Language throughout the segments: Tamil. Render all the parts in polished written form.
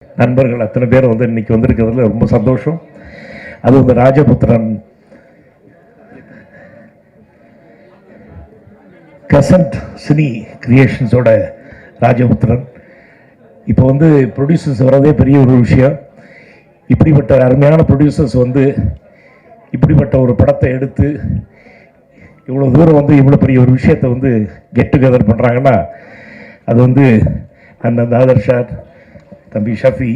நண்பர்கள் அத்தனை பேர் வந்து இன்னைக்கு வந்திருக்கிறதுல ரொம்ப சந்தோஷம். அது வந்து ராஜபுத்திரன் கசன்ட் சினி கிரியேஷன்ஸோட ராஜபுத்திரன் இப்போ வந்து ப்ரொடியூசர்ஸ் வரதே பெரிய ஒரு விஷயம். இப்படிப்பட்ட அருமையான ப்ரொடியூசர்ஸ் வந்து இப்படிப்பட்ட ஒரு படத்தை எடுத்து இவ்வளோ தூரம் வந்து இவ்வளோ பெரிய ஒரு விஷயத்தை வந்து கெட் டுகெதர் பண்ணுறாங்கன்னா அது வந்து அண்ணன் ஆதர்ஷா, தம்பி ஷஃபி,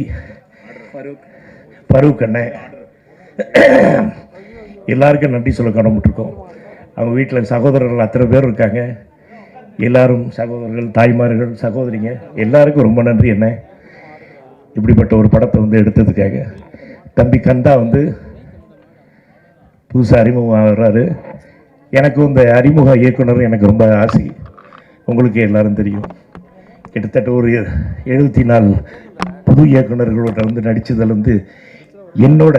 ஃபரூக் அண்ணன் எல்லாருக்கும் நன்றி சொல்ல கடமைப்பட்டிருக்கோம். அவங்க வீட்டில் சகோதரர்கள் அத்தனை பேர் இருக்காங்க. எல்லாரும் சகோதரர்கள், தாய்மார்கள், சகோதரிங்க எல்லாருக்கும் ரொம்ப நன்றி. என்ன இப்படிப்பட்ட ஒரு படத்தை வந்து எடுத்ததுக்காக. தம்பி கந்தா வந்து புதுசாக அறிமுகம் ஆகிறாரு. எனக்கும் இந்த அறிமுக இயக்குனர் எனக்கு ரொம்ப ஆசை. உங்களுக்கு எல்லாரும் தெரியும், கிட்டத்தட்ட ஒரு 74 புது இயக்குநர்களோட வந்து நடித்ததில் வந்து என்னோட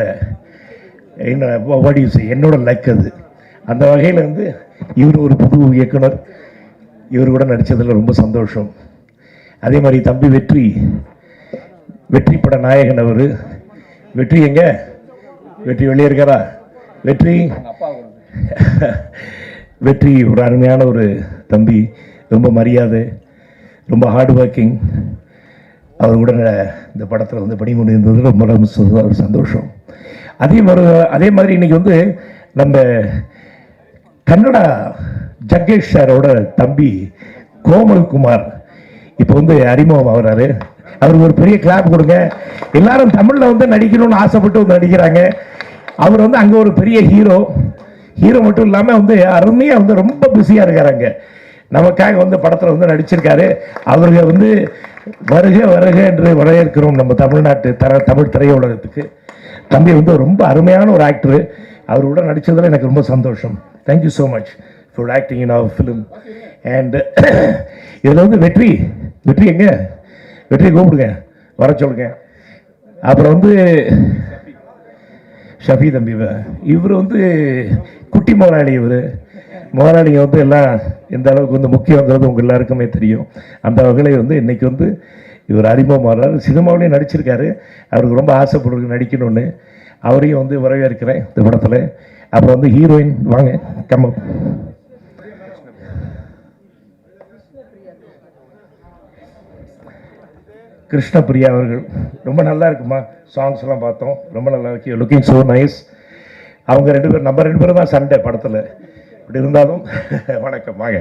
லக் அது. அந்த வகையில் வந்து இவர் ஒரு புது இயக்குனர், இவர் கூட நடித்ததில் ரொம்ப சந்தோஷம். அதே மாதிரி தம்பி வெற்றி பட நாயகன் அவர். வெற்றி எங்க? வெற்றி வெளியே இருக்காரா? வெற்றி ஒரு அருமையான ஒரு தம்பி, ரொம்ப மரியாதை, ரொம்ப ஹார்ட் ஒர்க்கிங். அவர் கூட இந்த படத்தில் வந்து பணிபுரிந்தது ரொம்ப சந்தோஷம். அதே மாதிரி இன்னைக்கு வந்து நம்ம கன்னடா ஜக்கேஷ் சாரோட தம்பி கோமல்குமார் இப்போ வந்து அறிமுகம் ஆகிறாரு. அவருக்கு ஒரு பெரிய கிளாப் கொடுங்க. எல்லாரும் தமிழில் வந்து நடிக்கணும்னு ஆசைப்பட்டு வந்து நடிக்கிறாங்க. அவர் வந்து அங்கே ஒரு பெரிய ஹீரோ மட்டும் இல்லாமல் வந்து அருமையாக வந்து ரொம்ப பிஸியாக இருக்காருங்க. நமக்காக வந்து படத்தில் வந்து நடிச்சிருக்காரு. அவருக்கு வந்து வருக என்று வரவேற்கிறோம் நம்ம தமிழ்நாட்டு தமிழ் திரையுலகத்துக்கு. தம்பி வந்து ரொம்ப அருமையான ஒரு ஆக்டரு. அவர் கூட நடித்ததில் எனக்கு ரொம்ப சந்தோஷம். Thank you so much for acting in our film. And இதில் வந்து வெற்றி எங்க? வெற்றியை கூப்பிடுங்க, வர சொல்லுங்க. அப்புறம் வந்து ஷஃபி தம்பி, இவர் வந்து குட்டி முதலாளி. முதலாளிங்க வந்து எல்லாம் எந்த அளவுக்கு வந்து முக்கியங்கிறது உங்கள் எல்லாருக்குமே தெரியும். அந்த வகையில் வந்து இன்னைக்கு வந்து இவர் அறிமுகம் ஆகிறார். சினிமாவிலையும் நடிச்சிருக்காரு. அவருக்கு ரொம்ப ஆசைப்படுறது நடிக்கணும்னு. அவரையும் வந்து வரவேற்கிறேன் இந்த படத்தில். அப்புறம் வந்து ஹீரோயின் வாங்க, கம்ம கிருஷ்ணபிரியா அவர்கள். ரொம்ப நல்லா இருக்குமா, சாங்ஸ் எல்லாம் பார்த்தோம், ரொம்ப நல்லா இருக்கு. Looking so nice. அவங்க நம்ம ரெண்டு பேரும் தான் சண்டை படத்தில். இப்படி இருந்தாலும் வணக்கம் வாங்க.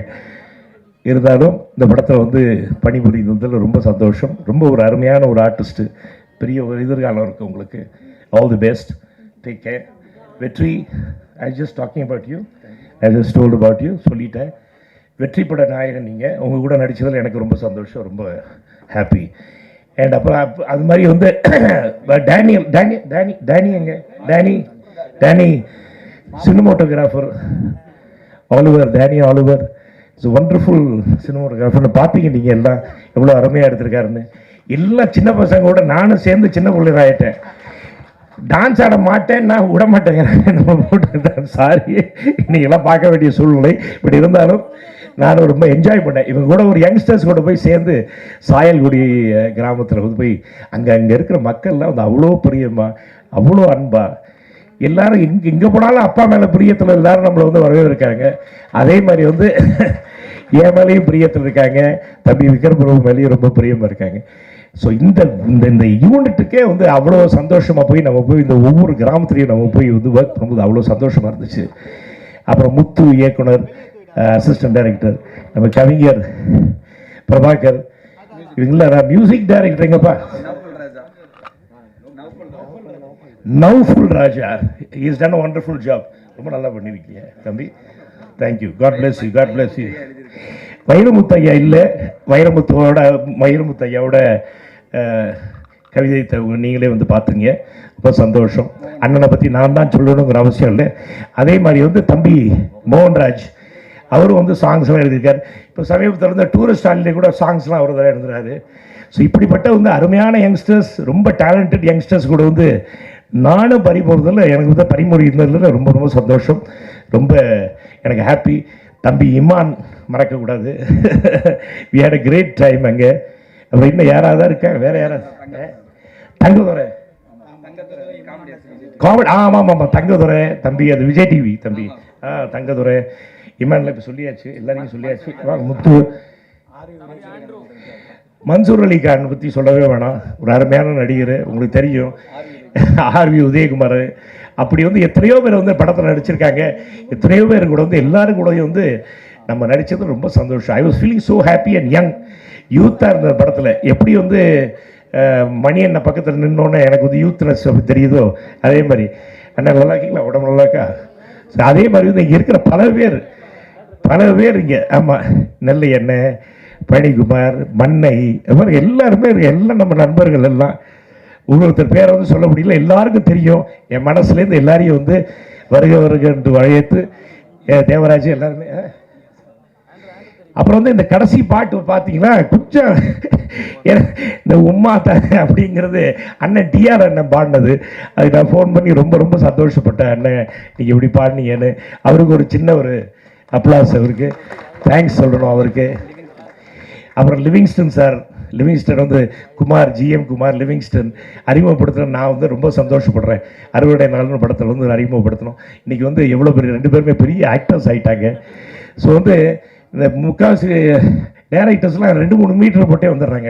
இருந்தாலும் இந்த படத்தில் வந்து பணிபுரிந்ததில் ரொம்ப சந்தோஷம். ரொம்ப ஒரு அருமையான ஒரு ஆர்டிஸ்ட்டு. பெரிய ஒரு எதிர்காலம் இருக்குது உங்களுக்கு. All the best, take care. Vetri, I just talking about you, I just told about you சொல்லிட்டேன். வெற்றி பட நாயகன் நீங்கள். உங்கள் கூட நடித்ததில் எனக்கு ரொம்ப சந்தோஷம், ரொம்ப ஹாப்பி. அண்ட் அப்புறம் அது மாதிரி வந்து Danny cinematographer Oliver it's wonderful சினிமோட்டோகிராஃபர்னு பார்த்தீங்க நீங்கள் எல்லாம் எவ்வளோ அருமையாக எடுத்திருக்காருன்னு. எல்லாம் சின்ன பசங்களோட நானும் சேர்ந்து சின்ன பிள்ளைங்க ஆகிட்டேன். டான்ஸ் ஆட மாட்டேன், நான் விட மாட்டேங்கிறேன். சாரி, இன்னைக்கெல்லாம் பார்க்க வேண்டிய சூழ்நிலை. இப்படி இருந்தாலும் நானும் ரொம்ப என்ஜாய் பண்ணேன். இவங்க கூட ஒரு யங்ஸ்டர்ஸ் கூட போய் சேர்ந்து சாயல்குடி கிராமத்தில் வந்து போய் அங்கே இருக்கிற மக்கள்லாம் வந்து அவ்வளோ பிரியமா, அவ்வளோ அன்பா, எல்லாரும் இங்கே போனாலும் அப்பா மேலே பிரியத்தில் எல்லாரும் நம்மளை வந்து வரவேற்காங்க. அதே மாதிரி வந்து என் மேலேயும் பிரியத்தில் இருக்காங்க. தம்பி விக்ரம் பிரபு மேலேயும் ரொம்ப பிரியமாக இருக்காங்க. ஸோ இந்த யூனிட்டுக்கே வந்து அவ்வளோ சந்தோஷமாக போய் நம்ம போய் இந்த ஒவ்வொரு கிராமத்துலேயும் நம்ம போய் வந்து ஒர்க் பண்ணும்போது அவ்வளோ சந்தோஷமாக இருந்துச்சு. அப்புறம் முத்து இயக்குனர், அசிஸ்டன்ட் டைரக்டர், நம்ம கவிஞர் பிரபாகர், இவங்கள மியூசிக் டைரக்டர் எங்கப்பா Naufal Raja, is done a wonderful job. ரொம்ப நல்லா பண்ணியிருக்கீங்க தம்பி, தேங்க்யூ. God bless you. வைரமுத்தையா இல்லை, வைரமுத்தையாவோட கவிதை நீங்களே வந்து பார்த்துங்க, ரொம்ப சந்தோஷம். அண்ணனை பற்றி நான் தான் சொல்லணுங்கிற அவசியம் இல்லை. அதே மாதிரி வந்து தம்பி மோகன்ராஜ், அவரும் வந்து சாங்ஸ்லாம் எழுதியிருக்கார். இப்போ சமீபத்தில் வந்து டூரிஸ்ட் ஆன்லேயே கூட சாங்ஸ்லாம் அவர் தான் எழுதுறாரு. ஸோ இப்படிப்பட்ட வந்து அருமையான யங்ஸ்டர்ஸ், ரொம்ப டேலண்டட் யங்ஸ்டர்ஸ் கூட வந்து நானும் பறிமுறுதில் எனக்கு வந்து பறிமுறிந்ததில் ரொம்ப ரொம்ப சந்தோஷம். ரொம்ப எனக்கு ஹாப்பி. தம்பி இமான் மறக்கக்கூடாது. We had a great time அங்கே. அப்புறம் இன்னும் யாராவது இருக்காங்க? வேறு யாராவது? தங்கதுரை காமெடி, ஆமாம் ஆமாம், தங்கதுரை தம்பி, அது விஜய் டிவி தம்பி. தங்கதுரை இமான்ல இப்போ சொல்லியாச்சு, எல்லாரையும் சொல்லியாச்சு. முத்து, மன்சூர் அலி கான் பற்றி சொல்லவே வேணாம், ஒரு அருமையான நடிகர், உங்களுக்கு தெரியும். ஆர்வி உதயகுமார், அப்படி வந்து எத்தனையோ பேர் வந்து படத்தில் நடிச்சிருக்காங்க. எத்தனையோ பேர் கூட வந்து எல்லாரும் கூட வந்து நம்ம நடித்தது ரொம்ப சந்தோஷம். I was feeling so happy and young, யூத்தாக இருந்த படத்தில். எப்படி வந்து மணி அண்ணன் பக்கத்தில் நின்னோன்னே எனக்கு வந்து யூத்னஸ் அப்படி தெரியுதோ, அதே மாதிரி அண்ணன் நல்லா இருக்கீங்களா, உடம்பு நல்லா இருக்கா. அதே மாதிரி வந்து இங்கே இருக்கிற பல பேர் இங்கே, ஆமாம், நெல்லை அண்ணன், பழனிக்குமார், மன்னை, மாதிரி எல்லாருமே எல்லாம் நம்ம நண்பர்கள் எல்லாம். ஒருத்தர் பேரை வந்து சொல்ல முடியல, எல்லாருக்கும் தெரியும். என் மனசுலேருந்து எல்லாரையும் வந்து வருக என்று அழைத்து தேவராஜ் எல்லாருமே. அப்புறம் வந்து இந்த கடைசி பாட்டு பார்த்தீங்கன்னா கொஞ்சம் இந்த உம்மா தாங்க அப்படிங்கிறது அண்ணன் டிஆர் அண்ணன் பாடினது. அதுக்கு நான் ஃபோன் பண்ணி ரொம்ப ரொம்ப சந்தோஷப்பட்டேன், அண்ணன் நீங்கள் இப்படி பாடினீங்கன்னு. அவருக்கு ஒரு சின்ன ஒரு அப்ளாஸ், அவருக்கு தேங்க்ஸ் சொல்லணும் அவருக்கு. அப்புறம் லிவிங்ஸ்டன் சார், லிவிங்ஸ்டன் வந்து குமார், ஜிஎம் குமார் லிவிங்ஸ்டன் அறிமுகப்படுத்துகிறேன். நான் வந்து ரொம்ப சந்தோஷப்படுறேன். அறுவடை நலன் படத்தில் வந்து அறிமுகப்படுத்தணும். இன்றைக்கி வந்து எவ்வளோ பெரிய 2 பேருமே பெரிய ஆக்டர்ஸ் ஆகிட்டாங்க. ஸோ வந்து இந்த முக்கால்வாசி டேரக்டர்ஸ்லாம் 2-3 மீட்டர் போட்டே வந்துடுறாங்க.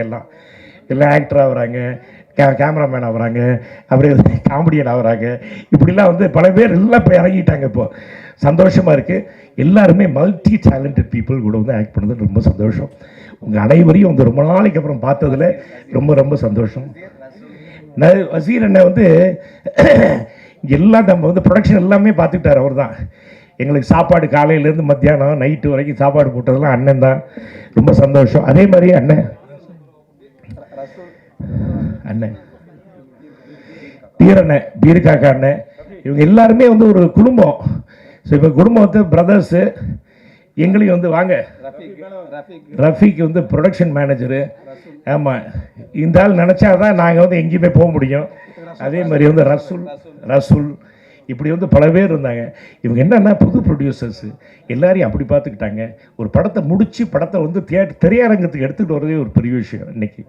எல்லாம் ஆக்டர் ஆகுறாங்க, கேமராமேன் ஆகுறாங்க, அப்படியே காமெடியன் ஆகுறாங்க. இப்படிலாம் வந்து பல பேர் எல்லாம் இப்போ இறங்கிட்டாங்க. இப்போது சந்தோஷமாக இருக்குது. எல்லாருமே மல்டி டேலண்டட் பீப்புள் கூட வந்து ஆக்ட் பண்ணது ரொம்ப சந்தோஷம். உங்கள் அனைவரையும் வந்து ரொம்ப நாளைக்கு அப்புறம் பார்த்ததில் ரொம்ப ரொம்ப சந்தோஷம். வசீர் அண்ணன் வந்து எல்லாம் நம்ம வந்து ப்ரொடக்ஷன் எல்லாமே பார்த்துக்கிட்டார். அவர் தான் எங்களுக்கு சாப்பாடு காலையிலேருந்து மத்தியானம் நைட்டு வரைக்கும் சாப்பாடு போட்டதெல்லாம் அண்ணன் தான். ரொம்ப சந்தோஷம். அதே மாதிரி அண்ணன் பீரண்ணன், பீர்காக்கா அண்ணன், இவங்க எல்லாருமே வந்து ஒரு குடும்பம். ஸோ இப்போ குடும்பம் வந்து பிரதர்ஸு. எங்களையும் வந்து வாங்க, ரஃபீக் வந்து ப்ரொடக்ஷன் மேனேஜரு. ஆமாம், இந்த ஆள் நினச்சா தான் நாங்கள் வந்து எங்கேயுமே போக முடியும். அதே மாதிரி வந்து ரசூல் இப்படி வந்து பல பேர் இருந்தாங்க. இவங்க என்னென்னா புது ப்ரொடியூசர்ஸு எல்லாரையும் அப்படி பார்த்துக்கிட்டாங்க. ஒரு படத்தை முடித்து படத்தை வந்து திரையரங்கத்துக்கு எடுத்துகிட்டு வரதே ஒரு பெரிய விஷயம் இன்றைக்கி.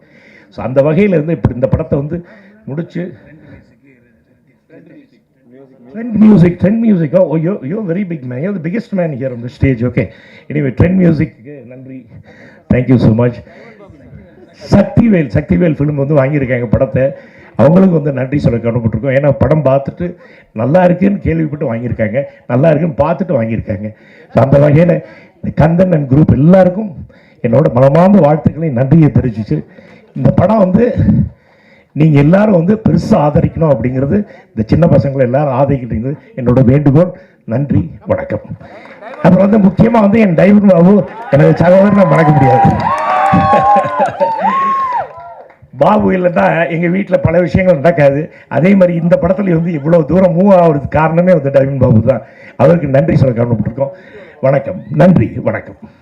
ஸோ அந்த வகையில் வந்து இப்படி இந்த படத்தை வந்து முடித்து Trend music. Oh, you're very big man. You're the biggest man here on the stage. Okay. Anyway, Trend Music. நன்றி. Thank you so much. Sakthivel film வந்து வாங்கியிருக்காங்க படத்தை. அவங்களுக்கு வந்து நன்றி சொல்ல கடமைப்பட்டிருக்கோம். ஏன்னா படம் பார்த்துட்டு நல்லா இருக்குன்னு கேள்விப்பட்டு வாங்கியிருக்காங்க, நல்லா இருக்குன்னு பார்த்துட்டு வாங்கியிருக்காங்க. ஸோ அந்த வகையில் இந்த கந்தன் அண்ட் குரூப் எல்லாருக்கும் என்னோட மனமார்ந்த வாழ்த்துக்களையும் நன்றியை தெரிவிச்சு, இந்த படம் வந்து நீங்கள் எல்லாரும் வந்து பெருசாக ஆதரிக்கணும் அப்படிங்கிறது, இந்த சின்ன பசங்களை எல்லாரும் ஆதரிக்கிறது என்னோட வேண்டுகோள். நன்றி, வணக்கம். அப்புறம் வந்து முக்கியமாக வந்து என் டைவர் பாபு, எனது சகோதரன், நான் மறக்க முடியாது. பாபு இல்லைன்னா எங்கள் வீட்டில் பல விஷயங்கள் நடக்காது. அதே மாதிரி இந்த படத்துல வந்து இவ்வளோ தூரம் மூவ் ஆகிறதுக்கு காரணமே வந்து டைவர் பாபு தான். அவருக்கு நன்றி சொல்ல காரணப்பட்டிருக்கோம். வணக்கம், நன்றி, வணக்கம்.